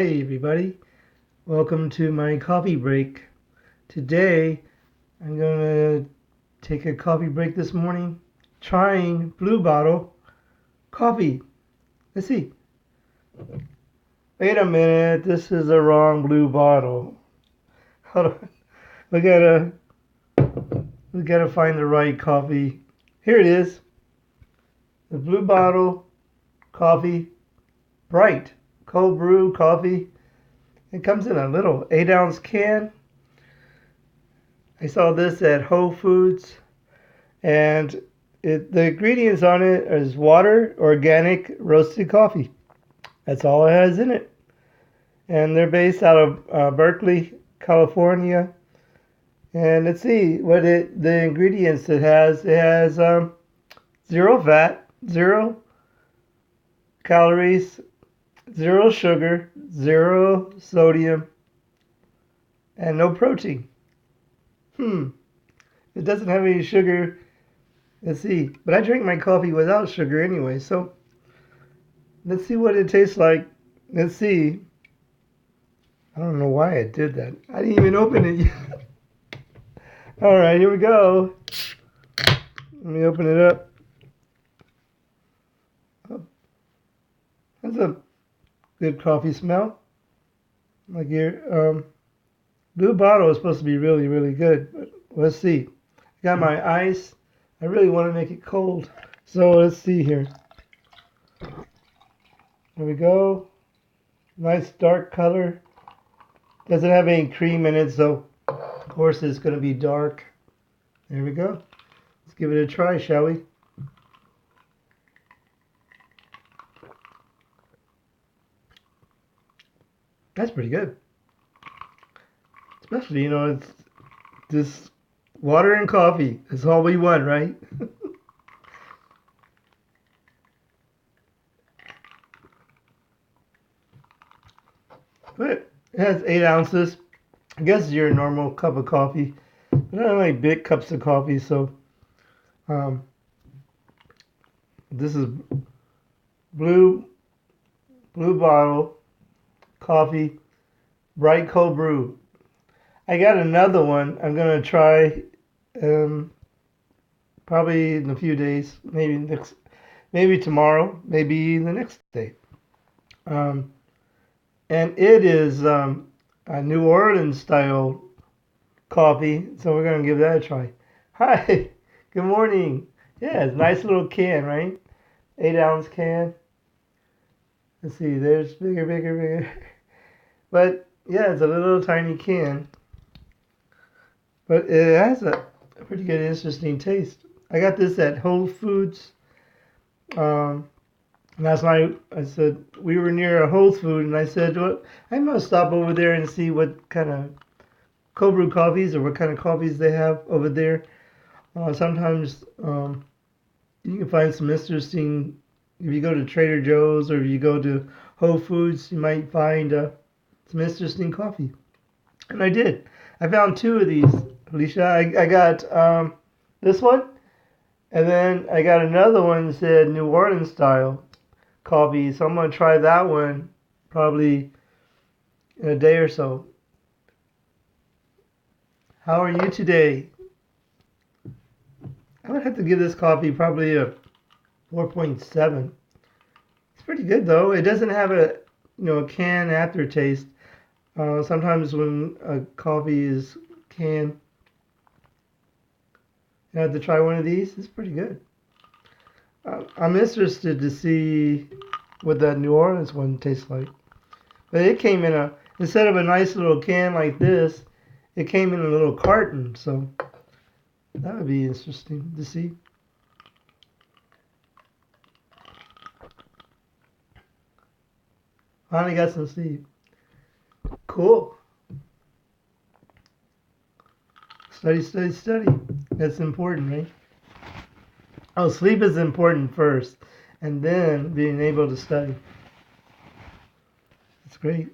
Hey everybody, welcome to my coffee break. Today I'm going to take a coffee break this morning trying Blue Bottle coffee. Let's see. Wait a minute, this is the wrong Blue Bottle. Hold on. We gotta find the right coffee. Here it is. The Blue Bottle coffee, bright, cold brew coffee. It comes in a little 8-ounce can. I saw this at Whole Foods, and the ingredients on it is water, organic roasted coffee. That's all it has in it. And they're based out of Berkeley, California. And let's see what the ingredients it has. It has zero fat, 0 calories, 0 sugar, 0 sodium, and no protein. It doesn't have any sugar. Let's see. But I drink my coffee without sugar anyway, so let's see what it tastes like. Let's see. I don't know why I did that. I didn't even open it yet. All right, here we go. Let me open it up. Oh, that's a good coffee smell. Like your Blue Bottle is supposed to be really, really good. But let's see. I got my ice. I really want to make it cold. So let's see here. There we go. Nice dark color. Doesn't have any cream in it, so of course it's going to be dark. There we go. Let's give it a try, shall we? That's pretty good. Especially, it's just water and coffee. That's all we want, right? But it has 8 ounces. I guess it's your normal cup of coffee. But I don't like big cups of coffee, so this is blue bottle coffee, bright cold brew. I got another one. I'm gonna try probably in a few days, maybe tomorrow, maybe the next day. Um, and it is a New Orleans style coffee, so we're gonna give that a try. Hi, good morning. Yeah, it's a nice little can, right? 8-ounce can. Let's see, there's bigger. But yeah, it's a little tiny can. But it has a pretty good, interesting taste. I got this at Whole Foods. Last night I said we were near a Whole Food, and I said, "Well, I'm gonna stop over there and see what kind of cold brew coffees or what kind of coffees they have over there." Sometimes you can find some interesting. If you go to Trader Joe's or if you go to Whole Foods, you might find some interesting coffee. And I did. I found 2 of these, Alicia. I got this one, and then I got another one that said New Orleans style coffee. So I'm going to try that one probably in a day or so. How are you today? I would have to give this coffee probably a 4.7. It's pretty good though. It doesn't have a can aftertaste. Sometimes when a coffee is canned, you have to try one of these. It's pretty good. I'm interested to see what that New Orleans one tastes like. But it came in instead of a nice little can like this, it came in a little carton. So that would be interesting to see. Finally got some sleep. Cool. Study. That's important, right? Oh, sleep is important first, and then being able to study. That's great.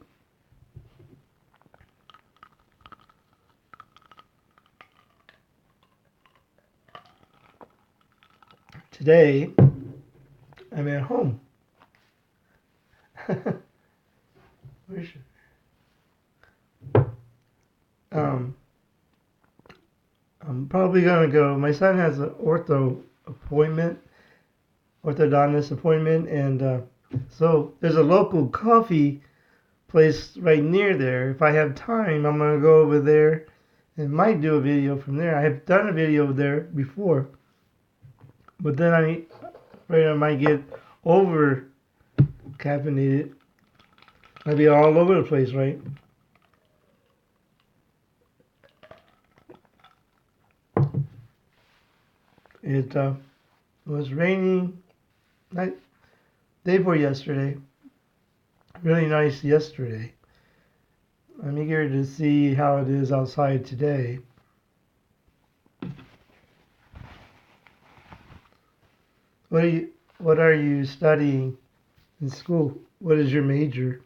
Today, I'm at home. um, I'm probably gonna go. My son has an orthodontist appointment, and so there's a local coffee place right near there. If I have time, I'm gonna go over there and might do a video from there. I have done a video there before, but then I might get over caffeinated. I'd be all over the place, right? It was raining night day before yesterday. Really nice yesterday. I'm eager to see how it is outside today. What are you studying in school? What is your major?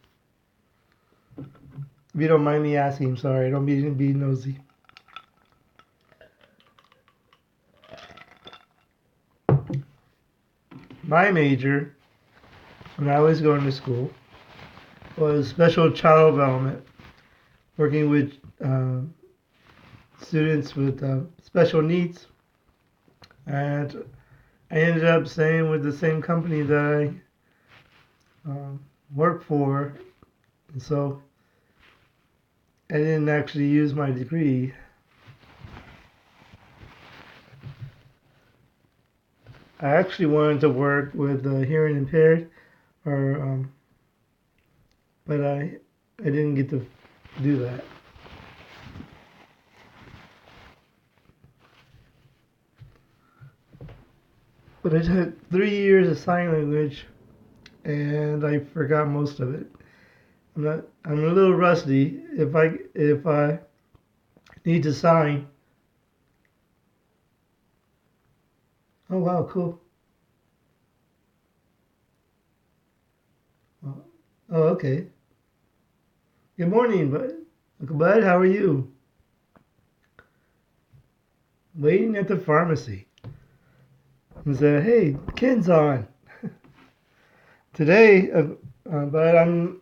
If you don't mind me asking, sorry, I don't mean to be nosy. My major, when I was going to school, was special child development, working with students with special needs. And I ended up staying with the same company that I worked for. And so I didn't actually use my degree. I actually wanted to work with the hearing impaired, or but I didn't get to do that. But I took 3 years of sign language, and I forgot most of it. I'm a little rusty. If I need to sign. Oh wow, cool. Oh, okay. Good morning, bud. Uncle Bud, how are you? Waiting at the pharmacy. And said, "Hey, Ken's on today." But I'm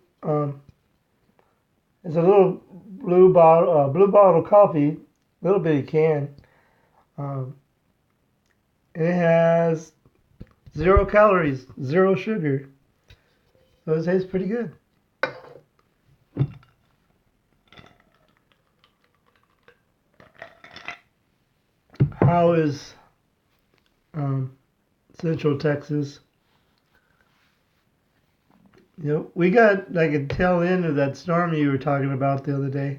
it's a little blue bottle coffee, little bitty can. Um, and it has 0 calories, zero sugar, so it tastes pretty good. How is um, Central Texas? We got like a tail end of that storm you were talking about the other day.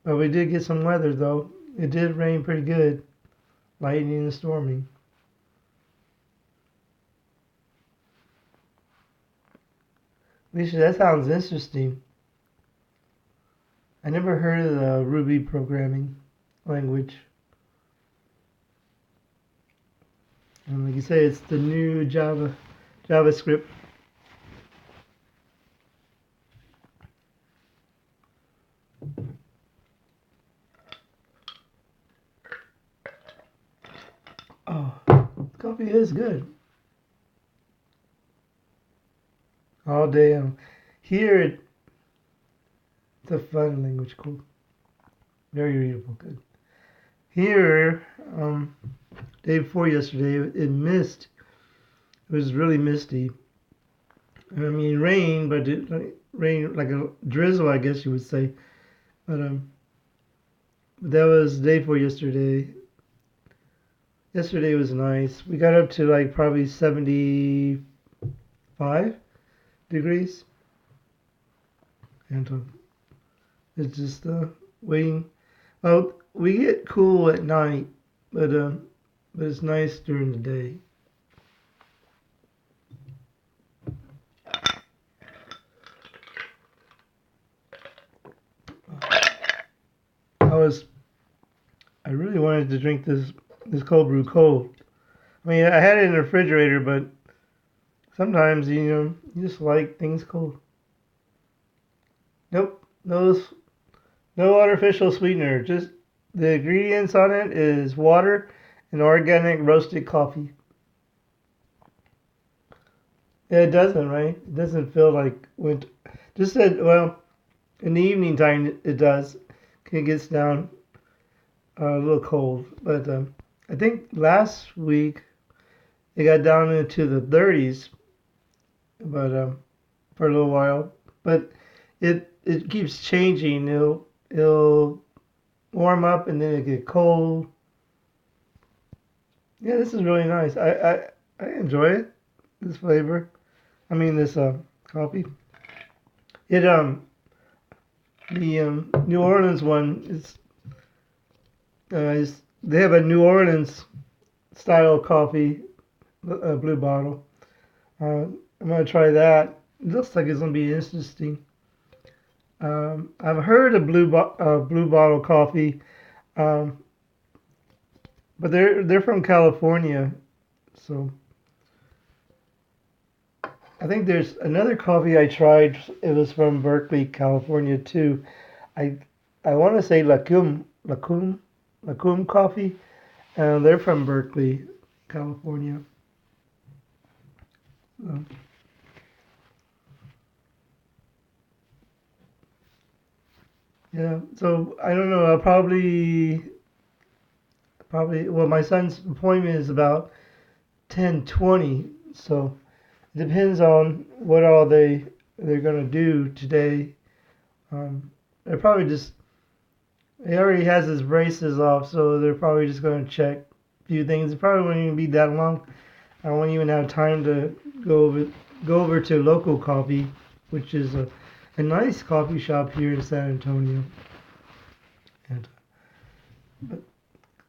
But we did get some weather though. It did rain pretty good, lightning and storming. Alicia, that sounds interesting. I never heard of the Ruby programming language. And like you say, it's the new JavaScript. Oh, coffee is good. All day. Here, it's a fun language. Cool. Very readable. Good. Here, day before yesterday, it missed. It was really misty. I mean, rain, but rain like a drizzle, I guess you would say. But that was the day before yesterday. Yesterday was nice. We got up to like probably 75 degrees, and it's just waiting. Well, we get cool at night, but it's nice during the day. I really wanted to drink this cold brew cold. I mean, I had it in the refrigerator, but sometimes you just like things cold. Nope, no artificial sweetener. Just the ingredients on it is water and organic roasted coffee. Yeah, it doesn't, right? It doesn't feel like winter. Just said, well, in the evening time it does, it gets down a little cold. But I think last week it got down into the 30s, but for a little while. But it keeps changing. It'll warm up and then it get cold. Yeah, this is really nice. I enjoy it. This flavor. I mean this coffee. It the New Orleans one is they have a New Orleans style coffee, blue bottle. I'm gonna try that. It looks like it's gonna be interesting. I've heard of blue bottle coffee, um, but they're from California, so I think there's another coffee I tried. It was from Berkeley, California too. I I want to say Lacum Coffee. They're from Berkeley, California. So, yeah. So I don't know. I'll probably. Well, my son's appointment is about 10:20. So it depends on what all they're gonna do today. They're probably just. He already has his braces off, so they're probably just gonna check a few things. It probably won't even be that long. I won't even have time to go over go over to local coffee, which is a nice coffee shop here in San Antonio. And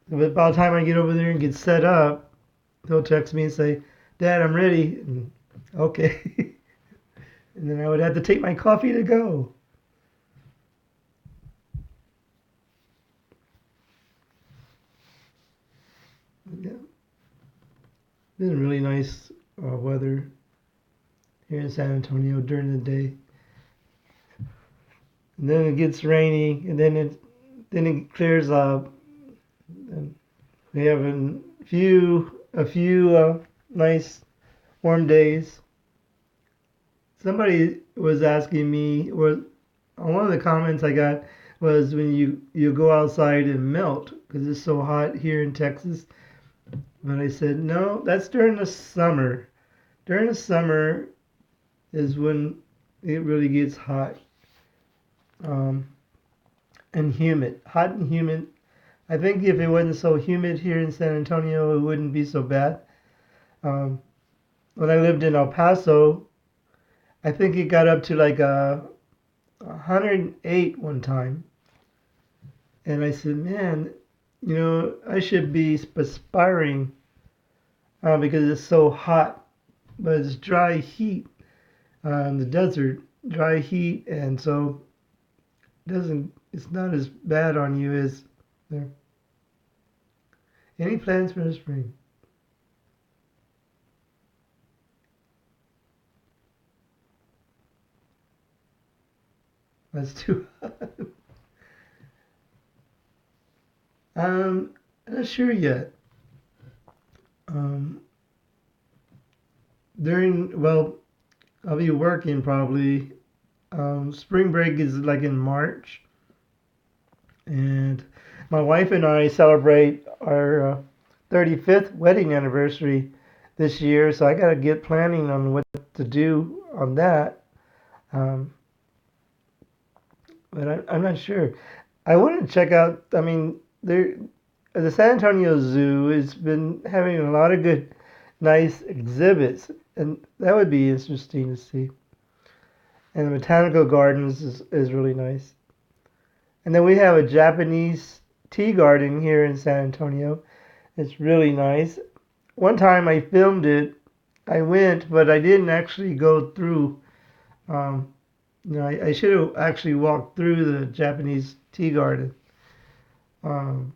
but by the time I get over there and get set up, he'll text me and say, "Dad, I'm ready." And, okay. And then I would have to take my coffee to go. Yeah, been really nice weather here in San Antonio during the day. And then it gets rainy, and then it clears up. And we have a few nice warm days. Somebody was asking me, or one of the comments I got was when you go outside and melt because it's so hot here in Texas. But I said no, that's during the summer. During the summer is when it really gets hot, um, and humid. Hot and humid. I think if it wasn't so humid here in San Antonio, it wouldn't be so bad. Um, when I lived in El Paso, I think it got up to like 108 one time. And I said, man, I should be perspiring because it's so hot. But it's dry heat in the desert, dry heat, and so it's not as bad on you as there. Any plans for the spring? That's too hot. I'm not sure yet. Um, well, I'll be working probably. Spring break is like in March, and my wife and I celebrate our 35th wedding anniversary this year, so I got to get planning on what to do on that. Um, but I'm not sure. I want to check out. I mean, the San Antonio Zoo has been having a lot of good, nice exhibits, and that would be interesting to see. And the botanical gardens is really nice. And then we have a Japanese tea garden here in San Antonio. It's really nice. One time I filmed it. I went, but I didn't actually go through. Um, I should have actually walked through the Japanese tea garden. Um,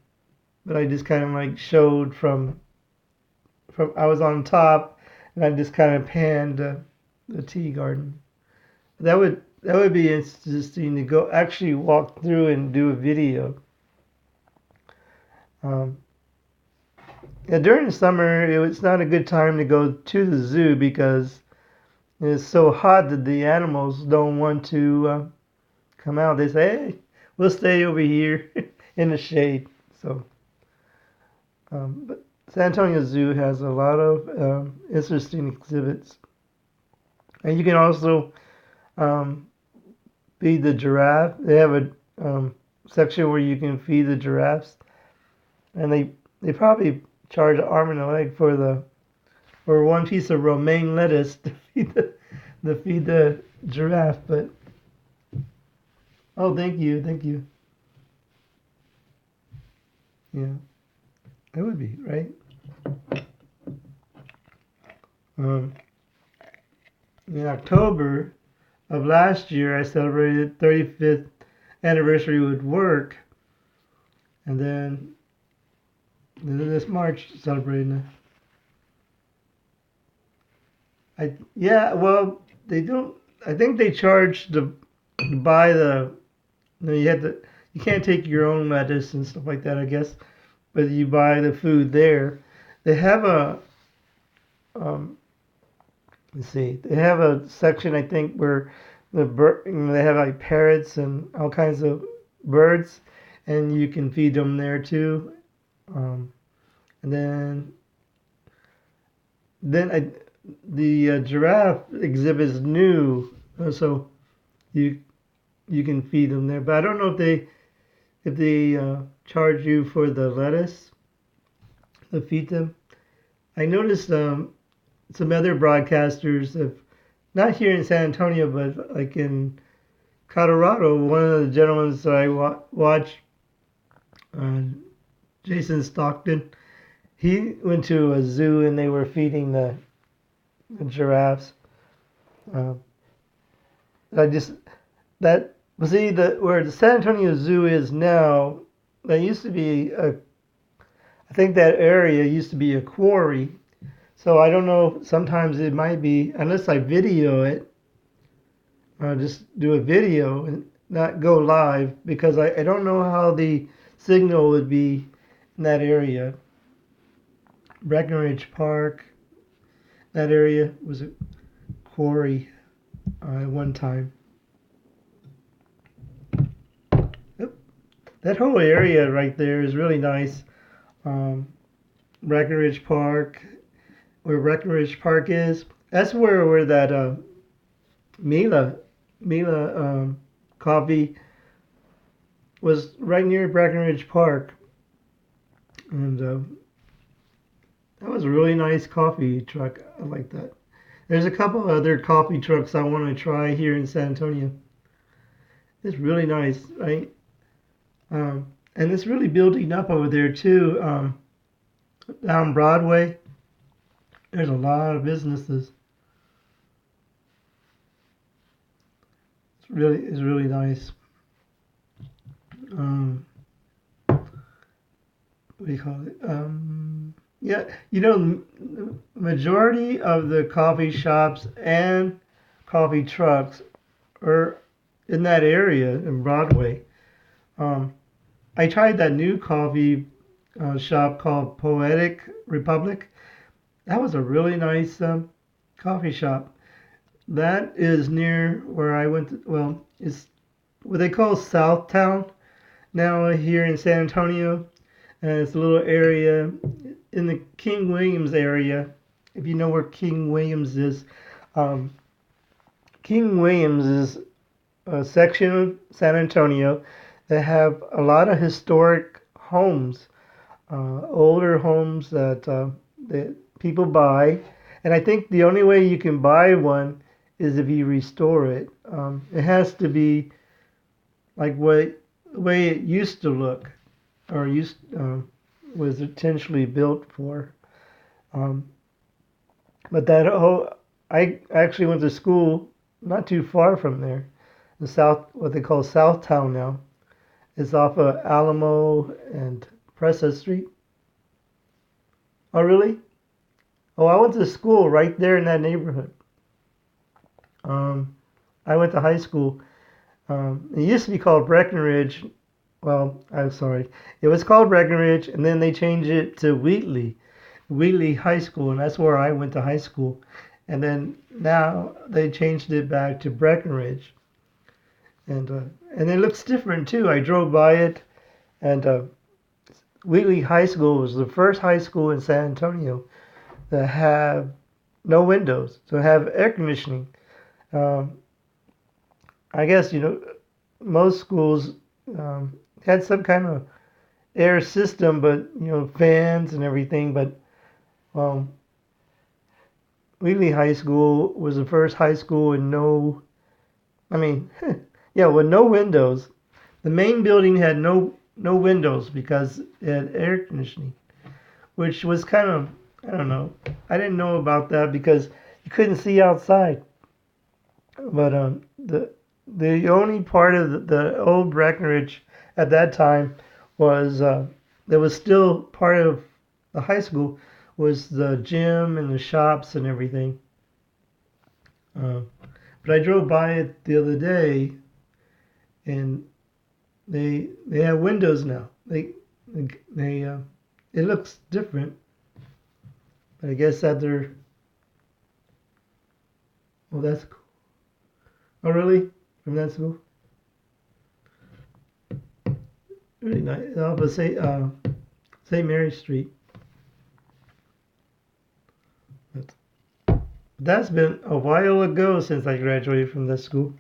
but I just kind of like showed from I was on top, and I just kind of panned the tea garden. That would be interesting to go actually walk through and do a video. Um, yeah, during the summer, it's not a good time to go to the zoo because it's so hot that the animals don't want to come out. They say, "Hey, we'll stay over here in the shade. So, but San Antonio Zoo has a lot of interesting exhibits, and you can also um, feed the giraffe. They have a section where you can feed the giraffes, and they probably charge an arm and a leg for the for one piece of romaine lettuce to feed the giraffe. But oh, thank you. Yeah, that would be right. Um, in October of last year, I celebrated 35th anniversary with work, and then this March celebrating it. Yeah, well, they don't. I think they charge to buy the. You know, you can't take your own lettuce and stuff like that, I guess, but you buy the food there. They have a um, let's see, they have a section I think where they have like parrots and all kinds of birds, and you can feed them there too. Um, and then the giraffe exhibit is new, so you you can feed them there. But I don't know if they charge you for the lettuce to feed them. I noticed some other broadcasters have not here in San Antonio, but like in Colorado. One of the gentlemen that I watch, uh, Jason Stockton, he went to a zoo and they were feeding the giraffes. Uh, I just that see the where the San Antonio Zoo is now. That used to be a. I think that area used to be a quarry. So I don't know. Sometimes it might be unless I video it. Just do a video and not go live because I don't know how the signal would be in that area. Breckenridge Park, that area was a quarry at one time. Yep. That whole area right there is really nice. Um, Breckenridge Park, where Breckenridge Park is, that's where that Mila Mila coffee was right near Breckenridge Park, and that was a really nice coffee truck. I like that. There's a couple other coffee trucks I want to try here in San Antonio. It's really nice, right? And it's really building up over there too. Down Broadway, there's a lot of businesses. It's really nice. Um, what do you call it? Yeah, you know, the majority of the coffee shops and coffee trucks are in that area in Broadway. Um, I tried that new coffee shop called Poetic Republic. That was a really nice coffee shop. That is near where I went to, well, it's what they call Southtown now here in San Antonio. And it's a little area in the King Williams area. If you know where King Williams is, um, King Williams is a section of San Antonio that have a lot of historic homes, older homes that people buy. And I think the only way you can buy one is if you restore it. It has to be like the way it used to look or was intentionally built for. Um, but that whole I actually went to school not too far from there, the south what they call Southtown now. It's off of Alamo and Presa Street. Oh really? Oh, I went to school right there in that neighborhood. Um, I went to high school. It used to be called Breckenridge. Well, I'm sorry. It was called Breckenridge, and then they changed it to Wheatley High School, and that's where I went to high school. And then now they changed it back to Breckenridge. And and it looks different too. I drove by it, and Wheatley High School was the first high school in San Antonio that have no windows, to have air conditioning. Um, I guess most schools had some kind of air system, but fans and everything. But um, Wheatley High School was the first high school with no, I mean, yeah, with no windows. The main building had no windows because it had air conditioning, which was kind of, I don't know. I didn't know about that because you couldn't see outside. But the only part of the old Breckenridge at that time was that was still part of the high school was the gym and the shops and everything. Uh, but I drove by it the other day, and they have windows now. They it looks different. But I guess that they're well, that's cool. Oh, really? From that school? Really nice. Off of St. Mary Street. But that's been a while ago since I graduated from that school.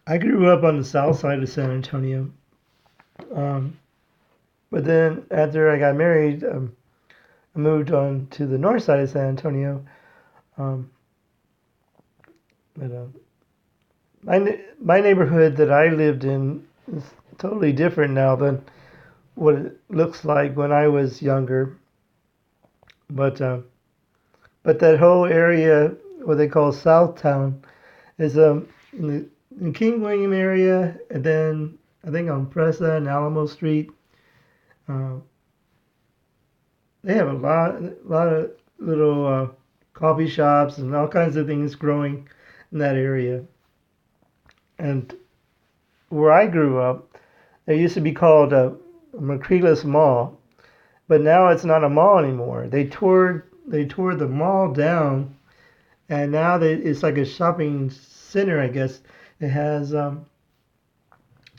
I grew up on the south side of San Antonio. Um, but then after I got married, I moved on to the north side of San Antonio. Um, but my neighborhood that I lived in is totally different now than what it looks like when I was younger. But that whole area, what they call Southtown, is in King William area, and then I think on Presa and Alamo Street, uh, they have a lot of little coffee shops and all kinds of things growing in that area. And where I grew up, there used to be called Macrelis Mall, but now it's not a mall anymore. They tore the mall down, and now it's like a shopping center, I guess. It has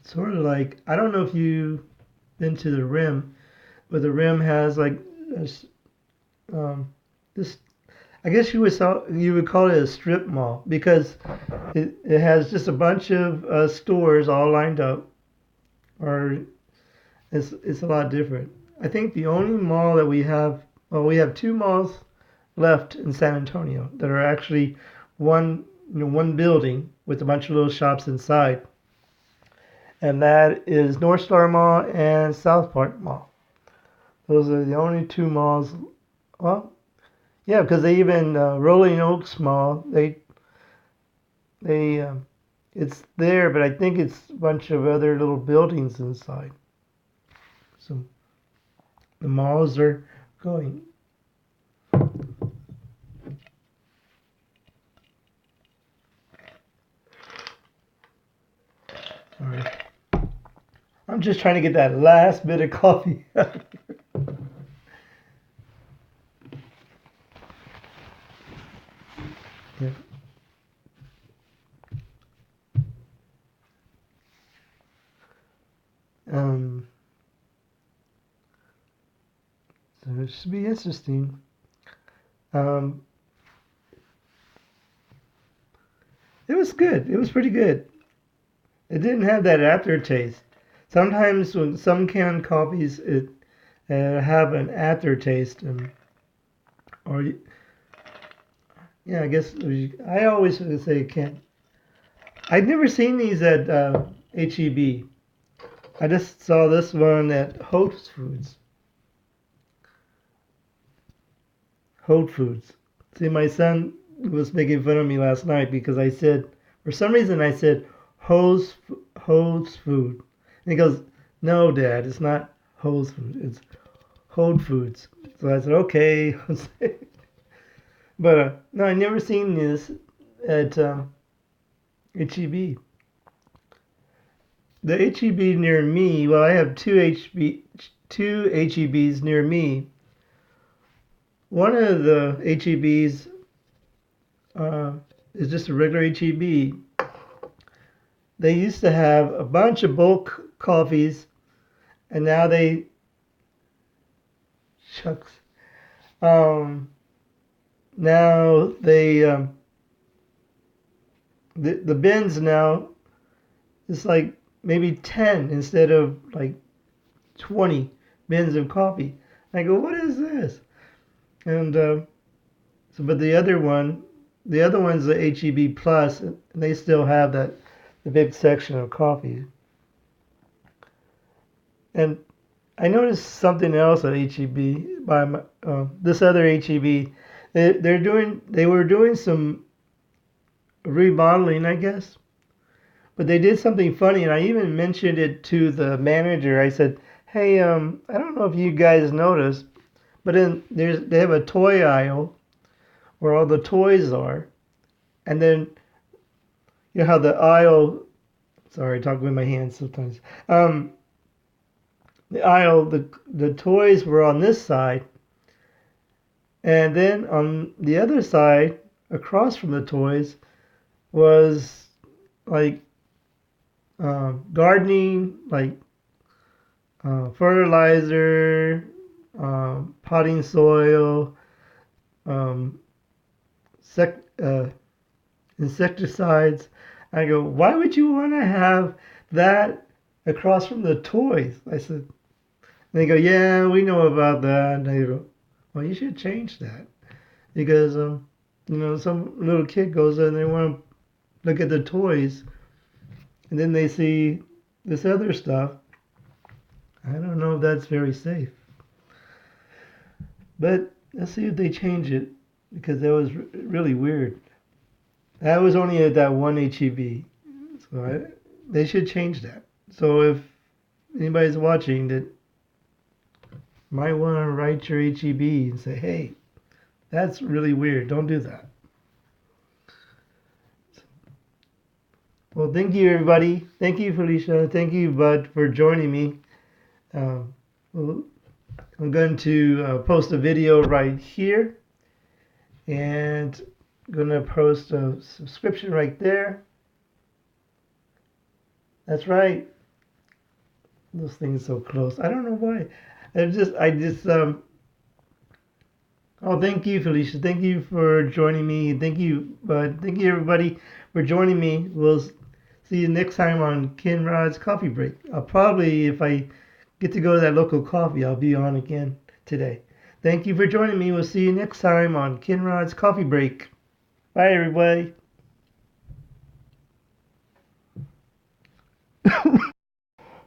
sort of like, I don't know if you've been to the Rim, but the Rim has like this, this, I guess you would call it a strip mall because it has just a bunch of stores all lined up, or it's a lot different. I think the only mall that we have, well, we have two malls left in San Antonio that are actually one building with a bunch of little shops inside, and that is North Star Mall and South Park Mall. Those are the only two malls. Well, yeah, because they even Rolling Oaks Mall, they it's there, but I think it's a bunch of other little buildings inside. So the malls are going. All right. I'm just trying to get that last bit of coffee. Yeah. Um, so it should be interesting. Um, it was good. It was pretty good. It didn't have that aftertaste. Sometimes when some canned coffees it have an aftertaste, and or yeah, I guess I always would say can. I'd never seen these at HEB. I just saw this one at Whole Foods. Whole Foods. See, my son was making fun of me last night because I said, for some reason, I said Whole's Food. And he goes, "No, Dad, it's not Whole's Food. It's Whole Foods." So I said, "Okay." But no, I never seen this at HEB. The HEB near me. Well, I have two HEBs near me. One of the HEBs is just a regular HEB, they used to have a bunch of bulk coffees, and now they shucks. Um, Now the bins now it's like maybe 10 instead of like 20 bins of coffee. I go, what is this? And so, but the other one's the HEB Plus, and they still have the big section of coffee. And I noticed something else at HEB by this other HEB. They were doing some remodeling, I guess. But they did something funny, and I even mentioned it to the manager. I said, "Hey, I don't know if you guys noticed, but they have a toy aisle where all the toys are, and then you know how the aisle. Sorry, I talk with my hands sometimes. The aisle, the toys were on this side, and then on the other side, across from the toys, was like gardening, like fertilizer, potting soil, um, sec, uh, insecticides. I go, why would you want to have that across from the toys? I said, and they go, yeah, we know about that. And I go, well, you should change that because, some little kid goes in and they want to look at the toys and then they see this other stuff. I don't know if that's very safe. But let's see if they change it because that was really weird. That was only at that one HEB. So they should change that. So if anybody's watching that might want to write your HEB and say, hey, that's really weird. Don't do that. Well, thank you, everybody. Thank you, Felicia. Thank you, Bud, for joining me. Well, I'm going to post a video right here and I'm going to post a subscription right there. That's right. Those things so close. I don't know why. Oh, thank you, Felicia. Thank you for joining me. Thank you, Bud. Thank you, everybody, for joining me. We'll see you next time on Ken Rod's Coffee Break. I'll probably, if I get to go to that local coffee, I'll be on again today. Thank you for joining me. We'll see you next time on Ken Rod's Coffee Break. Bye, everybody.